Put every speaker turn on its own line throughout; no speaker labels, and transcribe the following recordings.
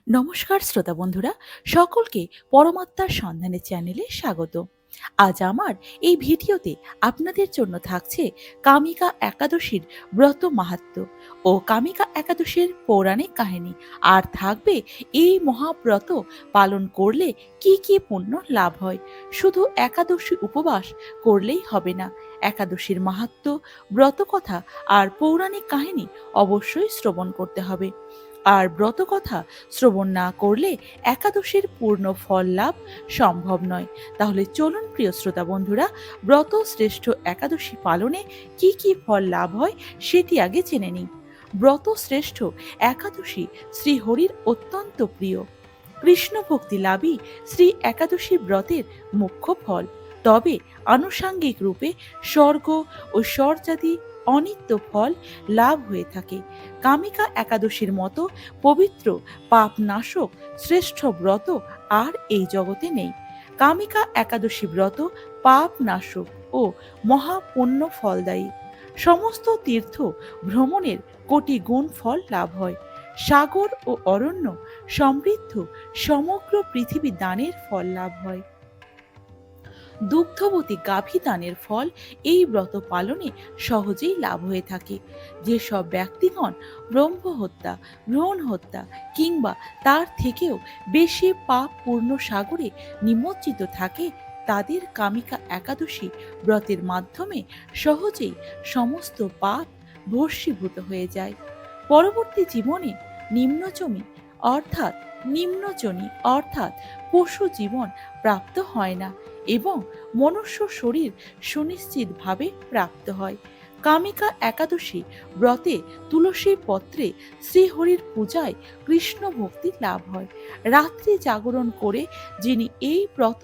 নমস্কার শ্রোতা বন্ধুরা, সকলকে পরমাত্মার সন্ধানে চ্যানেলে স্বাগত। আজ আমার এই ভিডিওতে আপনাদের জন্য থাকছে কামিকা একাদশীর ব্রত মাহাত্ম্য ও কামিকা একাদশীর পৌরাণিক কাহিনী। আর থাকবে এই মহাব্রত পালন করলে কি কি পুণ্য লাভ হয়। শুধু একাদশী উপবাস করলেই হবে না, একাদশীর মাহাত্ম্য, ব্রতকথা আর পৌরাণিক কাহিনী অবশ্যই শ্রবণ করতে হবে। আর ব্রতকথা শ্রবণ না করলে একাদশীর পূর্ণ ফল লাভ সম্ভব নয়। তাহলে চলুন প্রিয় শ্রোতা বন্ধুরা, ব্রত শ্রেষ্ঠ একাদশী পালনে কি কি ফল লাভ হয় সেটি আগে জেনে নিই। ব্রত শ্রেষ্ঠ একাদশী শ্রীহরির অত্যন্ত প্রিয়। কৃষ্ণ ভক্তি লাভই শ্রী একাদশী ব্রতের মুখ্য ফল। তবে আনুষাঙ্গিক রূপে স্বর্গ ও স্বর্গাদি অনিত্য ফল লাভ হয়ে থাকে। কামিকা একাদশীর মতো পবিত্র পাপনাশক শ্রেষ্ঠ ব্রত আর এই জগতে নেই। কামিকা একাদশী ব্রত পাপনাশক ও মহাপুণ্য ফলদায়ী। সমস্ত তীর্থ ভ্রমণের কোটি গুণ ফল লাভ হয়। সাগর ও অরণ্য সমৃদ্ধ সমগ্র পৃথিবী দানের ফল লাভ হয়। দুগ্ধবতী গাভী দানের ফল এই ব্রত পালনে সহজেই লাভ হয়ে থাকে। যেসব ব্যক্তিগণ ব্রহ্ম হত্যা, ভ্রূণ হত্যা কিংবা তার থেকেও বেশি পাপ পূর্ণ সাগরে নিমজ্জিত থাকে, তাদের কামিকা একাদশী ব্রতের মাধ্যমে সহজেই সমস্ত পাপ ভস্মীভূত হয়ে যায়। পরবর্তী জীবনে নিম্নচমী অর্থাৎ নিম্নজনী অর্থাৎ পশু জীবন প্রাপ্ত হয় না এবং মনুষ্য শরীর সুনিশ্চিতভাবে প্রাপ্ত হয়। কামিকা একাদশী ব্রতে তুলসী পত্রে শ্রীহরির পূজায় কৃষ্ণ ভক্তি লাভ হয়। রাত্রি জাগরণ করে যিনি এই ব্রত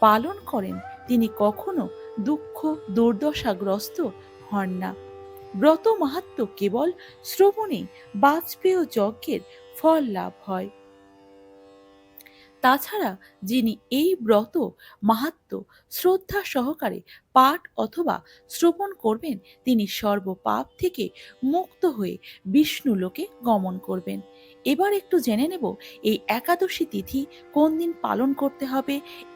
পালন করেন তিনি কখনো দুঃখ দুর্দশাগ্রস্ত হন না। ব্রত মাহাত্ম্য কেবল শ্রবণে বাজপেয় যজ্ঞের ফল লাভ হয়। তাছাড়া যিনি এই ব্রত মাহাত্ম্য শ্রদ্ধা সহকারে পাঠ অথবা শ্রবণ করবেন তিনি সর্বপাপ থেকে মুক্ত হয়ে বিষ্ণু লোকে গমন করবেন। এবার একটু জেনে নেব এই একাদশী তিথি কোন দিন পালন করতে হবে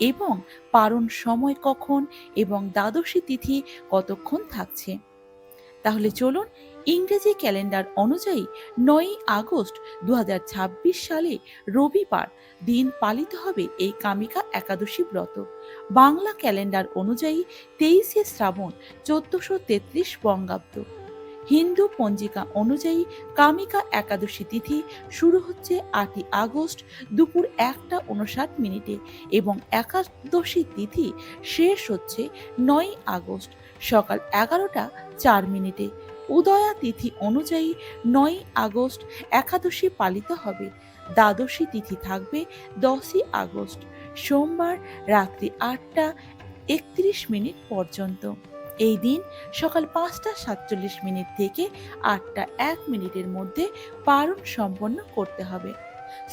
এবং পালন সময় কখন এবং দ্বাদশী তিথি কতক্ষণ থাকছে। তাহলে চলুন, ইংরেজি ক্যালেন্ডার অনুযায়ী ৯ আগস্ট ২০২৬ সালে রবিবার দিন পালিত হবে এই কামিকা একাদশী ব্রত। বাংলা ক্যালেন্ডার অনুযায়ী ২৩শে শ্রাবণ ১৪৩৩ বঙ্গাব্দ। হিন্দু পঞ্জিকা অনুযায়ী কামিকা একাদশী তিথি শুরু হচ্ছে ৮ই আগস্ট দুপুর ১টা ৫৯ এবং একাদশী তিথি শেষ হচ্ছে ৯ আগস্ট সকাল ১১টা ৪। উদয়া তিথি অনুযায়ী ৯ আগস্ট একাদশী পালিত হবে। দ্বাদশী তিথি থাকবে ১০ই আগস্ট সোমবার রাত্রি ৮টা ৩১ পর্যন্ত। এই দিন সকাল ৫টা ৪৭ থেকে ৮টা ১ মধ্যে পালন সম্পন্ন করতে হবে।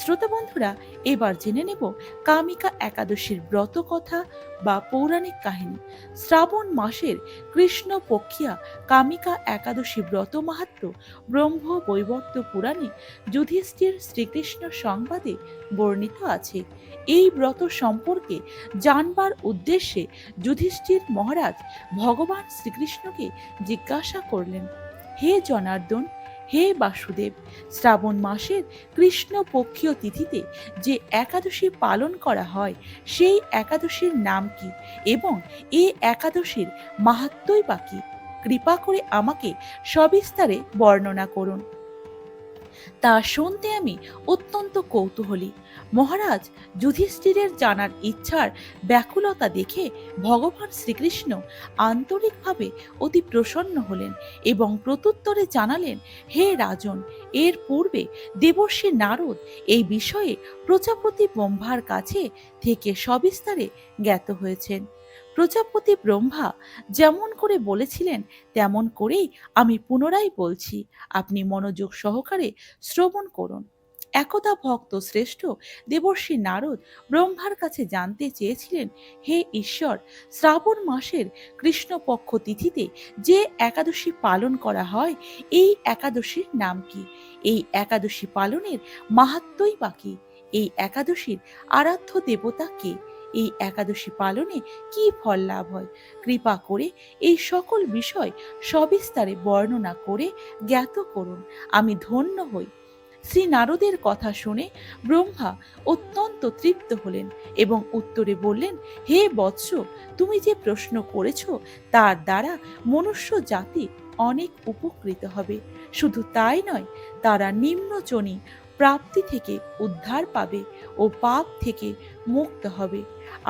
শ্রোতা বন্ধুরা, এবার জেনে নেব কামিকা একাদশীর ব্রত কথা বা পৌরাণিক কাহিনী। শ্রাবণ মাসের কৃষ্ণ পক্ষিয়া কামিকা একাদশী ব্রত মাহাত্ম্য ব্রহ্ম বৈবর্ত পুরাণে যুধিষ্ঠির শ্রীকৃষ্ণ সংবাদে বর্ণিত আছে। এই ব্রত সম্পর্কে জানবার উদ্দেশ্যে যুধিষ্ঠির মহারাজ ভগবান শ্রীকৃষ্ণকে জিজ্ঞাসা করলেন, হে জনার্দন, হে বাসুদেব, শ্রাবণ মাসের কৃষ্ণ পক্ষীয় তিথিতে যে একাদশী পালন করা হয় সেই একাদশীর নাম কি এবং এই একাদশীর মাহাত্ম্যই বা কি? কৃপা করে আমাকে সবিস্তারে বর্ণনা করুন। তা শুনতে আমি অত্যন্ত কৌতূহলী। মহারাজ যুধিষ্ঠিরের জানার ইচ্ছার ব্যাকুলতা দেখে ভগবান শ্রীকৃষ্ণ আন্তরিকভাবে অতি প্রসন্ন হলেন এবং প্রত্যুত্তরে জানালেন, হে রাজন, এর পূর্বে দেবর্ষি নারদ এই বিষয়ে প্রজাপতি ব্রহ্মার কাছে থেকে সবিস্তারে জ্ঞাত হয়েছেন। প্রজাপতি ব্রহ্মা যেমন করে বলেছিলেন তেমন করেই আমি পুনরায় বলছি, আপনি মনোযোগ সহকারে শ্রবণ করুন। একদা ভক্ত শ্রেষ্ঠ দেবর্ষি নারদ ব্রহ্মার কাছে জানতে চেয়েছিলেন, হে ঈশ্বর, শ্রাবণ মাসের কৃষ্ণপক্ষ তিথিতে যে একাদশী পালন করা হয় এই একাদশীর নাম কি? এই একাদশী পালনের মাহাত্ম্যই বা কি? এই একাদশীর আরাধ্য দেবতা কে, এই একাদশী পালনে কি ফল লাভ হয়, কৃপা করে এই সকল বিষয় সবিস্তারে বর্ণনা করে জ্ঞাত করুন, আমি ধন্য হই। শ্রী নারদের কথা শুনে ব্রহ্মা অত্যন্ত তৃপ্ত হলেন এবং উত্তরে বললেন, হে বৎস, তুমি যে প্রশ্ন করেছ তার দ্বারা মনুষ্য জাতি অনেক উপকৃত হবে। শুধু তাই নয়, তারা নিম্নজনী প্রাপ্তি থেকে উদ্ধার পাবে ও পাপ থেকে মুক্ত হবে।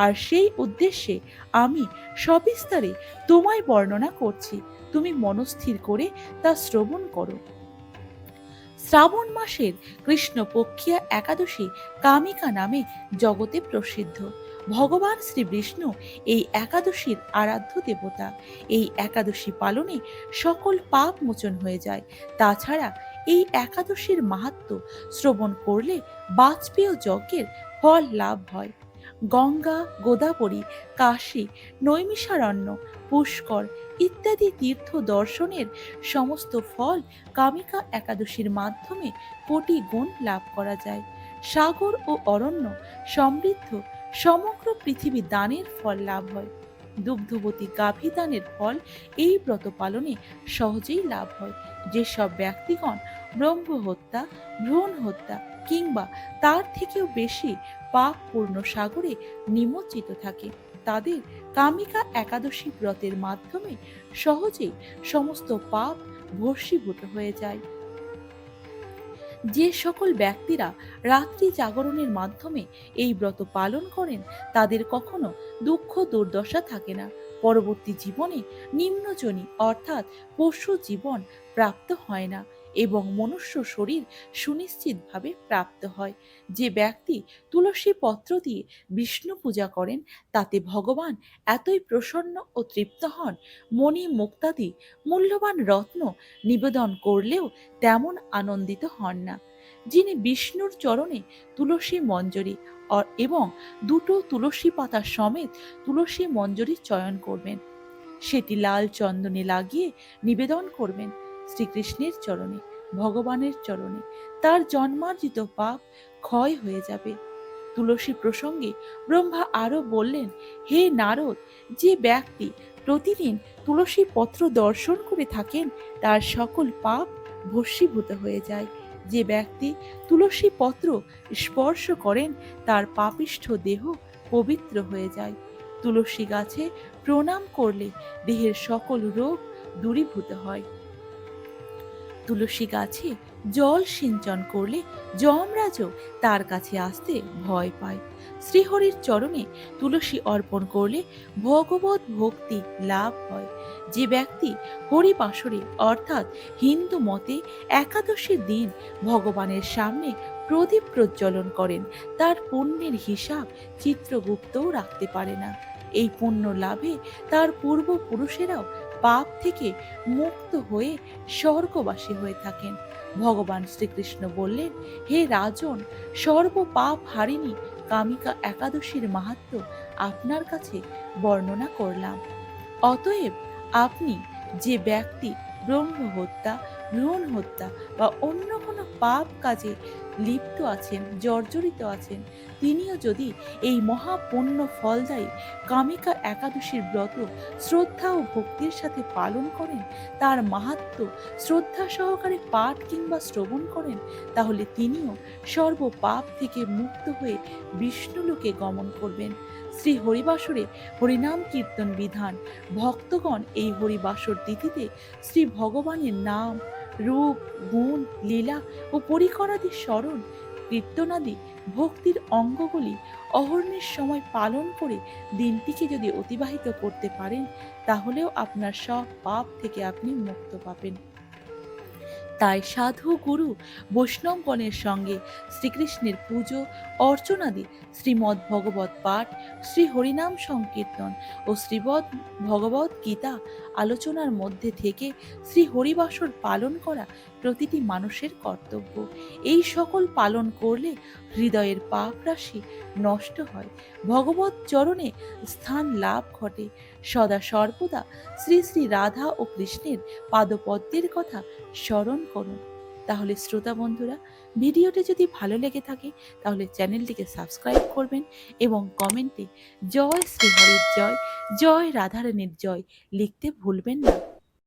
আর সেই উদ্দেশ্যে আমি সবিস্তারে তোমায় বর্ণনা করছি, তুমি মনস্থির করে তা শ্রবণ করো। শ্রাবণ মাসের কৃষ্ণপক্ষিয়া একাদশী কামিকা নামে জগতে প্রসিদ্ধ। ভগবান শ্রী বিষ্ণু এই একাদশীর আরাধ্য দেবতা। এই একাদশী পালনে সকল পাপ মোচন হয়ে যায়। তাছাড়া এই একাদশীর মাহাত্ম্য শ্রবণ করলে বাজপেয় যজ্ঞের ফল লাভ হয়। গঙ্গা, গোদাবরী, কাশী, নৈমিষারণ্য, পুষ্কর ইত্যাদি তীর্থ দর্শনের সমস্ত ফল কামিকা একাদশীর মাধ্যমে কোটি গুণ লাভ করা যায়। সাগর ও অরণ্য সমৃদ্ধ সমগ্র পৃথিবী দানের ফল লাভ হয়। দুগ্ধবতী গাভী দানের ফল এই ব্রত পালনে সহজেই লাভ হয়। যেসব ব্যক্তিগণ ব্রহ্ম হত্যা, ভ্রূণ হত্যা কিংবা তার থেকেও বেশি পাপ পূর্ণ সাগরে নিমজ্জিত থাকে, তাদের কামিকা একাদশী ব্রতের মাধ্যমে সহজেই সমস্ত পাপ ভস্মীভূত হয়ে যায়। যে সকল ব্যক্তিরা রাত্রি জাগরণের মাধ্যমে এই ব্রত পালন করেন তাদের কখনো দুঃখ দুর্দশা থাকে না। পরবর্তী জীবনে নিম্নজনী অর্থাৎ পশু জীবন প্রাপ্ত হয় না এবং মনুষ্য শরীর সুনিশ্চিতভাবে প্রাপ্ত হয়। যে ব্যক্তি তুলসী পত্র দিয়ে বিষ্ণু পূজা করেন তাতে ভগবান এতই প্রসন্ন ও তৃপ্ত হন, মণি মুক্তাদি মূল্যবান রত্ন নিবেদন করলেও তেমন আনন্দিত হন না। যিনি বিষ্ণুর চরণে তুলসী মঞ্জরি এবং দুটো তুলসী পাতা সমেত তুলসী মঞ্জরি চয়ন করবেন, সেটি লাল চন্দনে লাগিয়ে নিবেদন করবেন শ্রীকৃষ্ণের চরণে, ভগবানের চরণে, তার জন্মার্জিত পাপ ক্ষয় হয়ে যাবে। তুলসী প্রসঙ্গে ব্রহ্মা আরো বললেন, হে নারদ, যে ব্যক্তি প্রতিদিন তুলসী পত্র দর্শন করে থাকেন তার সকল পাপ ভস্মীভূত হয়ে যায়। যে ব্যক্তি তুলসী পত্র স্পর্শ করেন তার পাপিষ্ঠ দেহ পবিত্র হয়ে যায়। তুলসী গাছে প্রণাম করলে দেহের সকল রোগ দূরীভূত হয়। তুলসী গাছে জল সিঞ্চন করলে যমরাজও তার কাছে আসতে ভয় পায়। শ্রীহরির চরণে তুলসী অর্পণ করলে ভগবত ভক্তি লাভ হয়। যে ব্যক্তি হরিবাসরে অর্থাৎ হিন্দু মতে একাদশীর দিন ভগবানের সামনে প্রদীপ প্রজ্বলন করেন তার পুণ্যের হিসাব চিত্রগুপ্তও রাখতে পারে না। এই পুণ্য লাভে তার পূর্বপুরুষেরাও পাপ থেকে মুক্ত হয়ে স্বর্গবাসী হয়ে থাকেন। ভগবান শ্রীকৃষ্ণ বললেন, হে রাজন, সর্ব পাপ হারিণী কামিকা একাদশীর মাহাত্ম্য আপনার কাছে বর্ণনা করলাম। অতএব আপনি যে ব্যক্তি ব্রহ্ম হত্যা, ভ্রূণ হত্যা বা অন্য কোনো পাপ কাজে লিপ্ত আছেন, জর্জরিত আছেন, তিনিও যদি এই মহাপুণ্য ফলদায়ী কামিকা একাদশীর ব্রত শ্রদ্ধা ও ভক্তির সাথে পালন করেন, তার মাহাত্ম্য শ্রদ্ধা সহকারে পাঠ কিংবা শ্রবণ করেন, তাহলে তিনিও সর্ব পাপ থেকে মুক্ত হয়ে বিষ্ণুলোকে গমন করবেন। শ্রী হরিবাসরে হরিনাম কীর্তন বিধান। ভক্তগণ এই হরিবাসর তিথিতে শ্রী ভগবানের নাম, রূপ, গুণ, লীলা ও পরিকরাদি স্মরণ, কীর্তনাদি ভক্তির অঙ্গগুলি অহর্নিশ সময় পালন করে দিনটিকে যদি অতিবাহিত করতে পারেন তাহলেও আপনার সব পাপ থেকে আপনি মুক্ত পাবেন। তাই সাধু, গুরু, বৈষ্ণবগণের সঙ্গে শ্রীকৃষ্ণের পুজো অর্চনাদি, শ্রীমদ্ ভগবত পাঠ, শ্রী হরিনাম সংকীর্তন ও শ্রীমদ্ ভগবত গীতা আলোচনার মধ্যে থেকে শ্রী হরিবাসর পালন করা প্রতিটি মানুষের কর্তব্য। এই সকল পালন করলে হৃদয়ের পাপ রাশি নষ্ট হয়, ভগবত চরণে স্থান লাভ ঘটে। সদা সর্বদা শ্রী শ্রী রাধা ও কৃষ্ণের পাদপদ্মের কথা স্মরণ করুন। তাহলে শ্রোতা বন্ধুরা, ভিডিওটি যদি ভালো লেগে থাকে তাহলে চ্যানেলটিকে সাবস্ক্রাইব করবেন এবং কমেন্টে জয় শ্রীহরির জয়, জয় রাধারানীর জয় লিখতে ভুলবেন না।